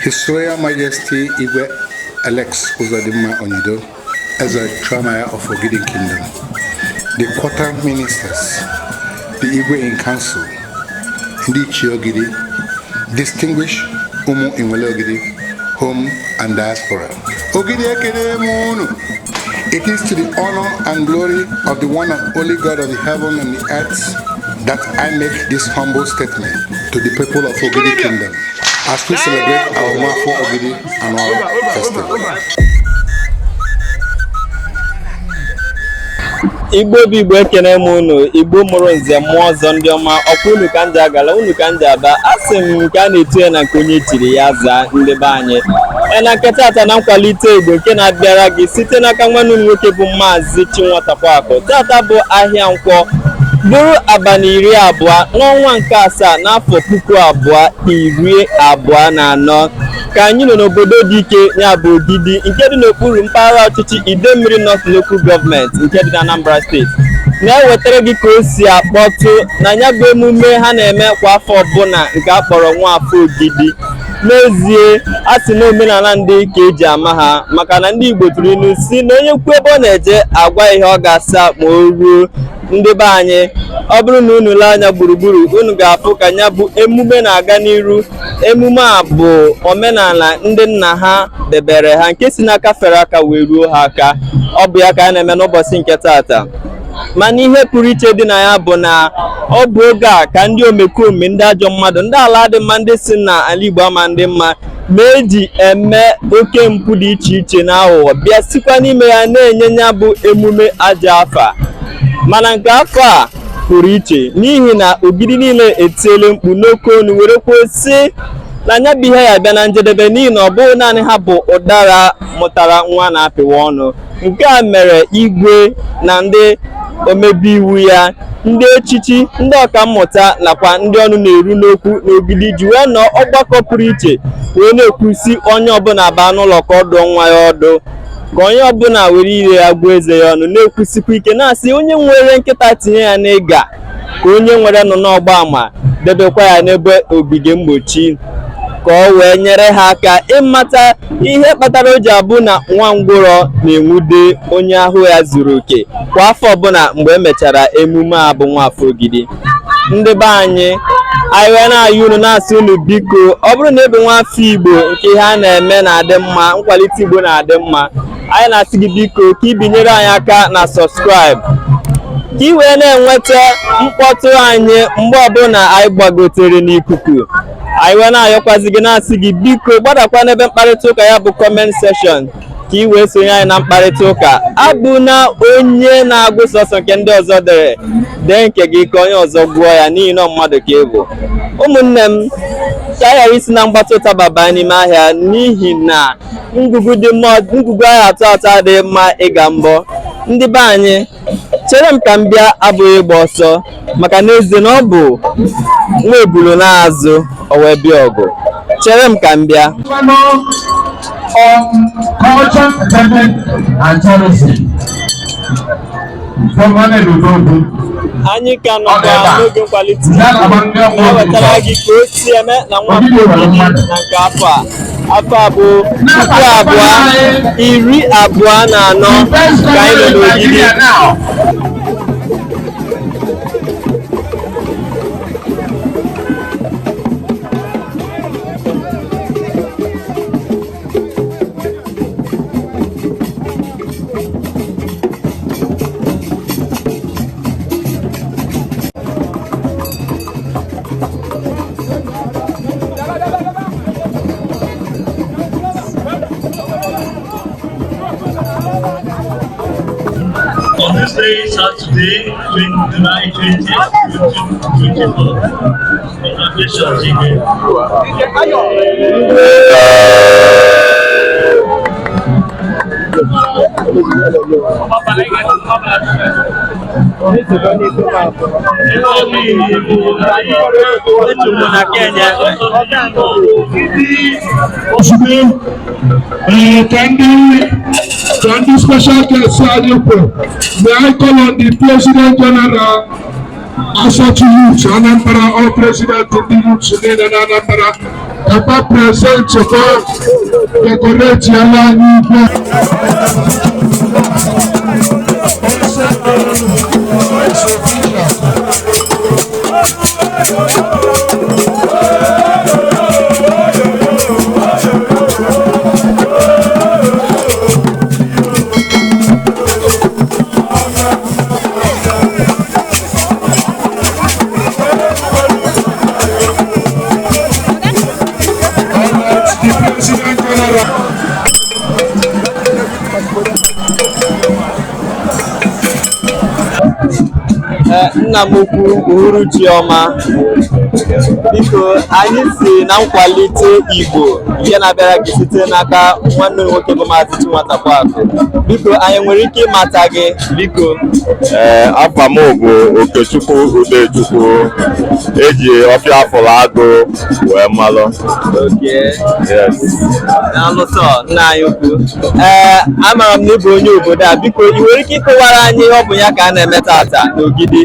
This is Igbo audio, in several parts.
His Royal Majesty Igwe Alex Uzodimma Onido as a Tramaya of Ogidi Kingdom, the quarter ministers, the Igwe in Council, Ndi Chiogidi, distinguished Umu Inwele Ogidi, home and diaspora. Ogidi Ekene Munu. It is to the honor and glory of the one and only God of the heaven and the earth that I make this humble statement to the people of Ogidi Kingdom as we celebrate our Nwafọ Ogidi annual festival. Igbo bụ Igbo ekene m unu, Igbo mụrụ nze mmụọ ọzọ ndị ọma, ọkwa unu ka nje agala, unu ka nje aba, asị m nke a na-etu ya na nke onye tiri ya zaa ndị be anyị. Na nke tata na nkwalite Igbo nke na-abịara gị site n'aka nwanne m nwoke bụ Maazị Chinwatakwakụ. Tata bụ ahịa Nkwọ, bụrụ abalị 20 n'ọnwa nke 7 n'afọ 2024 ka anyị nọ n'obodo dị ike ya bụ Ogidi nke dị n'okpuru mpaghara ọchịchị Idemmiri North Local Government nke dị na Anambra State, na-ewetara gị ka o si akpọtụ na ya bụ emume ha na-eme kwa afọ ọbụla nke a kpọrọ Nwafọ Ogidi. N'ezie, a sị na omenala ndị ka eji ama ha, maka na ndị Igbo tụrụ ilu si na onye kwu ebe ọ na-eje agwa ihe ọ ga-asa ma o ruo. Ndị be anyị, ọ bụrụ na unu lee anya gburugburu, unu ga-afụ ka ya bụ emume na-aga n'iru. Emume a bụ omenala ndị nna ha debere ha, nke si n'aka fere aka wee ruo ha aka. Ọ bụ ya ka a na-eme n'ụbọchị nke tata. Mana ihe pụrụ iche dị na ya bụ na ọ bụ oge a ka ndị omekome, ndị ajọ mmadụ, ndị ala dị mma, ndị si na ala Igbo ama ndị mma, ma eji eme oke mpụ dị iche iche na aghụghọ bịa sikwa n'ime ya na-enye ya bụ emume aja afa. Mana nke afọ a pụrụ iche n'ihi na Ogidi niile etiele mkpu n'oke onu were kwuo sị na anya bụ ihe ya bịa na njedebe, n'ihi na ọ bụghị naanị ha bụ ụdara mụtara nwa na-apịwa ọnụ. Nke a mere igwe na ndị omebe iwu ya, ndị echichi, ndị ọkammụta nakwa ndị ọnụ na-eru n'okwu n'Ogidi ji wee nọ ọgbakọ pụrụ iche wee na-ekwusi onye ọbụla baa n'ụlọ ka ọdụ nwa ya ọdụ, ka onye ọbụla were ire ya gbuo eze ya ọnụ, na-ekwusikwa ike na-asị onye nwere nkịta tinye ya n'ịga, ka onye nwere nọ n'ọgba ama debekwa ya n'ebe ogige mgbochi, ka ọ wee nyere ha aka ịmata ihe kpatara o ji abụ na nwa ngwụrọ na-enwude onye ahụ ya zuru oke kwa afọ ọbụla mgbe emechara emume a bụ Nwafọ Ogidi. Ndị be anyị, anyị wee na-ayọ unu na-asị unu biko, ọ bụrụ na ebe Nwafọ Igbo nke ihe a na-eme na-adị mma, nkwalite Igbo na-adị mma, anyị na-asị gị biko ka ị binyere anyị aka na subscribe, ka ị wee na-enweta mkpọtụ anyị mgbe ọbụla anyị gbagotere n'ikuku. Anyị wee na-ayọkwazi gị na-asị gị biko gbadakwa n'ebe mkparịta ụka ya bụ comment section ka ị wee sonye anyị na mkparịta ụka. Abụ na onye na-agụ sọsọ nke ndị ọzọ dere, dee nke gị ka onye ọzọ gụọ ya, n'ihi na mmadụ ka ị bụ. Ụmụnne m, ka a ghara isi na mgbata ụtaba baa n'ime ahịa, n'ihi na ngụgụ ahịa atọ adịghị mma ịga mbọ. Ndị be anyị, chere m ka m bịa abụghị ịgba ọsọ, maka n'ezie na ọ bụ nwa ebulu na-azụ o wee bịa ọgụ. Chere m ka m bịa. Culture, entertainment, and tourism. Anyị ka nọkwa n'oge nkwalite na-ewetara gị ka o si eme na Nwafọ Ogidi na nke afọ a. Afọ a bụ 2024 ka anyị nọ n'Ogidi. On this day, Saturday, July 20th, 2024, congratulations, Jigwe. Can the special guest may I call on the President General Asatu Youth, Anambra, all President of the Youth, Anambra, Papa present support decorate yàrá ní ìgbẹ́. Nna m ukwu Uhuruchi ọma, biko anyị si na nkwalite Igbo ihe na-abịara gị site n'aka nwanne nwoke bụ Maazị Chinwata Kwaku. Biko anyị nwere ike ịmata gị biko? Afa m bụ Okechukwu Udechukwu, eji ọfịa afọrọ agụ wee malụ. N'alụsọ nna anyị ukwu, amara m na ị bụ onye obodo a, biko ị nwere ike ịkọwara anyị ihe ọ bụ ya ka a na-eme tata n'Ogidi?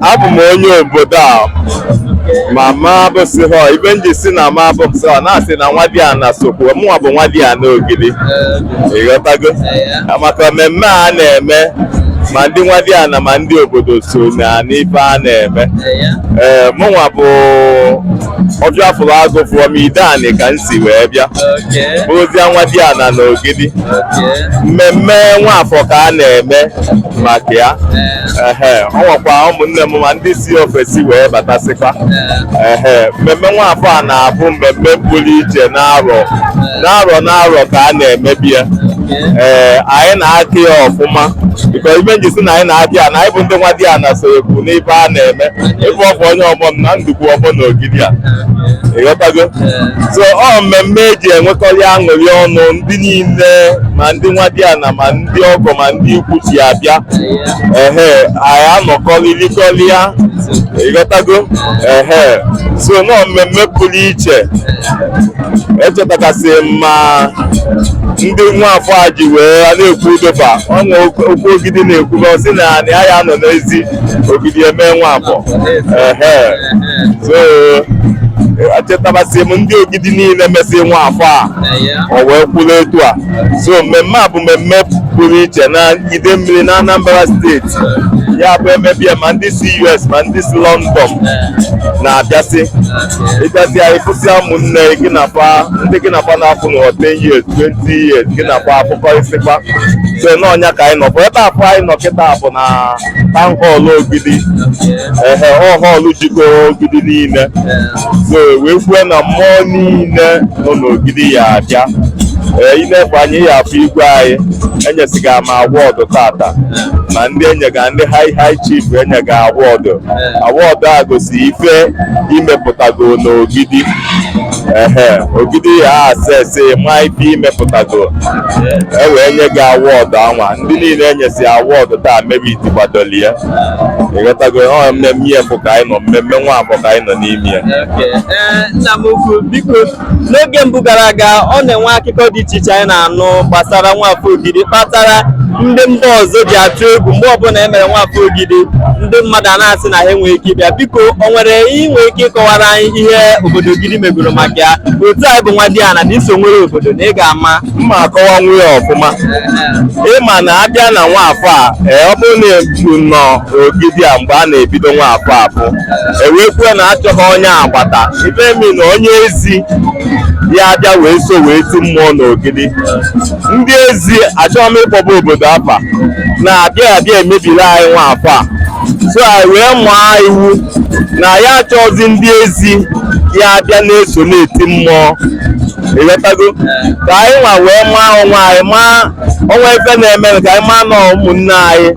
Abụ m onye obodo a ma ma bụsị ha ibe nji si na ma bụsị ha na-asị na nwa di a na sokwu mụnwa bụ nwa di a n'Ogidi, ịghọtago maka mmemme a na-eme ma ndị nwa di a na ma ndị obodo so na n'ife a na-eme. Mụnwa bụ ọfịa afọrọ agụ from Idani ka m si wee bịa bụrụzia nwa di a na n'Ogidi. Mmemme Nwafọ ka a na-eme maka ya. Ọ nwekwa ụmụnne m ma ndị si ofesi wee batasịkwa. Mmemme Nwafọ a na-abụ mmemme pụrụ iche n'arọ ka a na-emebi ya. Anyị na-akị ya ọfụma biko ibe nji si na anyị na-akị ya na anyị bụ ndị nwa di ya na so ekwu n'ife a na-eme ebe ọ bụ onye ọgbọ m na ndukwu ọgbọ n'Ogidi a, ịghọtago. So ọ mmemme eji enwekọrị aṅụrị ọnụ ndị niile ma ndị nwa di ya na ma ndị ọgọ ma ndị ikwu si abịa. Anyị anọkọrịrịkọrị ya, ịghọtago. So nọ mmemme pụrụ iche echetakasị ma ndị Nwafọ a ji wee na-ekwu udoba ọnwa okwu Ogidi na-ekwu sị na ya nọ n'ezi Ogidi eme Nwafọ. So achetabasị m ndị Ogidi niile mesị Nwafọ a o wee kwuru etu a. So mmemme a bụ mmemme pụrụ iche na Idemmili na Anambra steeti, ya bụ emebie ma ndị si US ma ndị si London na-abịasị ịbịasị anyị kwụsị ụmụnne gị na fa ndị gị na fa na-afụ na 10 years 20 years gị na fa afụkọrịsịkwa. So n'ọnya ka anyị nọ ebe afọ anyị nọ kịta bụ na town hall Ogidi, họlụ jikọrọ Ogidi niile. So wee kwue na mmụọ niile nọ n'Ogidi ya abịa. Inefe anyị ya afọ igwe anyị enyesiga m awọdụ tata ma ndị enyega ndị high chief enyega awọdụ a gosi ife imepụtago n'Ogidi. Ogidi ya asesi ma ife imepụtago wee nye gị awọdụ anwa. Ndị niile enyesi awọdụ taa merit gbadoli ya, ịghọtago. Mmemme efu ka anyị nọ, mmemme Nwafọ ka anyị nọ n'ime ya. Nna m ukwu biko, n'oge mbụ gara aga ọ na-enwe akụkọ dị iche iche anyị na-anụ gbasara Nwafọ Ogidi kpatara ndị mba ọzọ ji atụ egwu mgbe ọbụla e mere Nwafọ Ogidi ndị mmadụ a na-asị na ha enweghị ike ịbịa. Biko o nwere inwe ike ịkọwara anyị ihe obodo Ogidi megoro maka ya? Otu anyị bụ nwa di ana na iso nwere obodo na ị ga-ama mma akọwa nwe ya ọfụma. Ịma na abịa na Nwafọ a ọ bụrụ na ebu nọ Ogidi a mgbe a na-ebido Nwafọ apụ ewekwuo na achọghị onye agbata ife emi na onye ezi ya abịa wee so wee ti mmụọ n'Ogidi. Ndị ezi achọghị m ịkpọba obodo afa na-abịa emebiri anyị Nwafọ a. So anyị wee mụọ iwu na ya achọghịzi ndị ezi ya abịa na-eso na-eti mmụọ, ịghọtago. Ka anyị nwa wee maa onwe anyị ma onwe ife na-eme ka anyị maa na ụmụnne anyị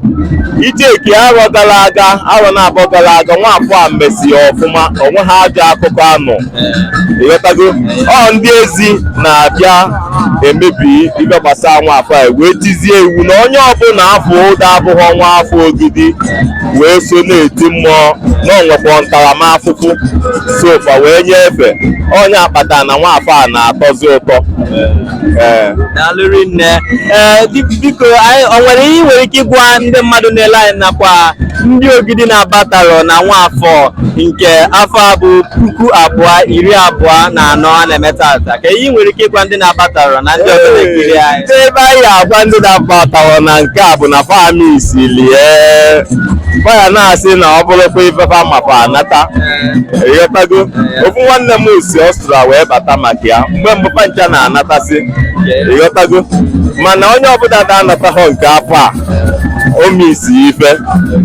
Icheki arọ gara aga arọ na-abọ gara aga Nwafọ a mesi ọfụma onwe ha ajọ akụkọ anụ, ịghọtago. Ọ ndị ezi na-abịa emebi ibe gbasara Nwafọ a wee tizie iwu na onye ọbụla afọ ụda abụghị Nwafọ Ogidi wee so na-eti mmụọ na onwekwa ntaramahụhụ sofa wee nye efe onye akpata na Nwafọ a na-atọzi ụtọ. Daalụrị nne. Biko o nwere ihe nwere ike ịgwa ndị mmadụ na ekelela anyị nakwa ndị Ogidi na-abatara na Nwafọ nke afọ a bụ 2024 a na-eme tata. Ka ihe nwere ike ịgwa ndị na-abatara na ndị ọzọ na-ekiri anyị? Ebe anyị agwa ndị na-abatara na nke a bụ na fami isilie ya na-asị na ọ bụrụkwa ifefa mafa anata ịghọtago. Ofu nwanne m si Ọstra wee bata maka ya mgbe mbụ pancha na-anatasị ịghọtago, mana onye ọbụla na-anataghọ nke afọ a o misi ife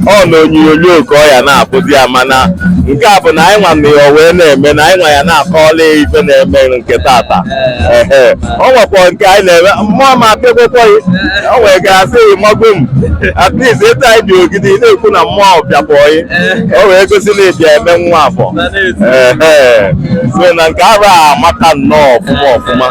ọ na onyonyo ka ọ ya na-apụzi ya, mana nke a bụ na anyị nwa na ya wee na-eme na anyị nwa ya na-akọọla ife na-eme nke tata. Ọ nwekwa nke anyị na-eme mmụọ ma apịakwekwaghị o wee ga-asị ịmago m at least etu anyị dị Ogidi na-ekwu na mmụọ bịakwaghị o wee gosi na ịbịa eme Nwafọ. So na nke ahụ amaka nnọọ ọfụma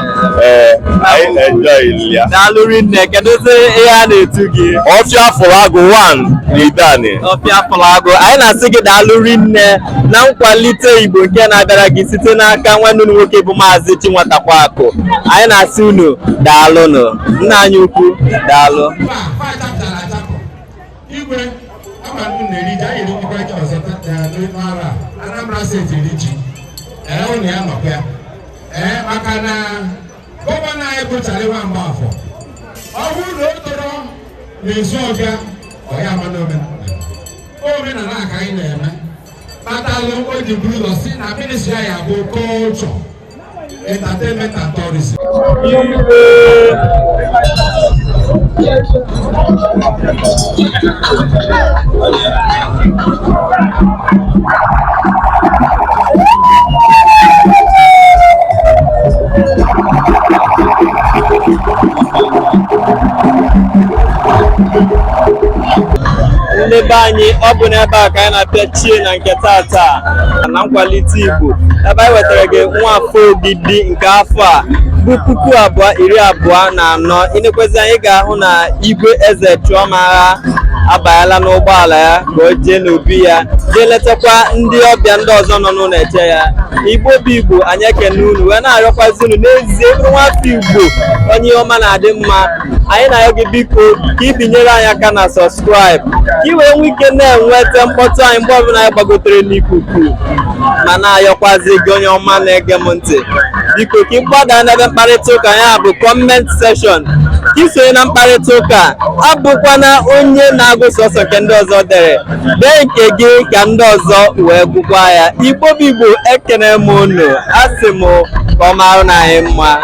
anyị na-enjoy ya. Daalụ rinne. Kedụzi ihe a na-etu gị? Ọfịa Fụlagụ 1 n'Idani. Ọfịa Fụlagụ. Anyị na-asị gị daalụ rinne na nkwalite Igbo nke na-abịara gị site n'aka nwanne unu nwoke bụ Maazị Chinwatakwaakụ. Anyị na-asị unu daalụnụ. Nna anyị ukwu daalụ. Igwe abalị na-eri anyị erikwa ike ọzọ n'ara Anambra steeti eri ji ụnụ ya nọkwa ya maka na gọvanọ anyị bụ Charlie Nwambafọ ọ bụrụ na o toro n'ezu ọbịa ọya amana omenala ka anyị na-eme kpatalụ o ji buru ụzọ si na ministri ya bụ culture, entertainment and tourism. Ndị be anyị, ọ bụ n'ebe a ka anyị na-apịachie na nke tata na nkwalite Igbo, ebe anyị wetara gị Nwafọ Ogidi nke afọ a bụ 2024. Inekwezi anyị ga-ahụ na Igwe Eze Chioma abanyela n'ụgbọala ya ka o jee n'obi ya jee letakwa ndị ọbịa ndị ọzọ nọ n'ụlọ eche ya. Igbo bụ Igbo, anyị ekene unu wee na-arịọkwazi unu n'ezie Nwafọ Igbo onye ọma na-adị mma. Anyị na-arịọ gị biko ka ị binyere anyị aka na sọbskraịb ka ị wee nwee ike na-enweta mkpọtụ anyị mgbe ọbụla anyị gbagotere n'ikuku, ma na-ayọkwazi gị onye ọma na-ege m ntị biko ka ị gbada n'ebe mkparịta ụka ya bụ kọment sekshọn ka ị sonye na mkparịta ụka. Abụkwana onye na-agụ sọsọ nke ndị ọzọ dere, dee nke gị ka ndị ọzọ wee gụkwa ya. Igbo bụ Igbo, ekene m unu, asị m ka ọ marụ na anyị mma.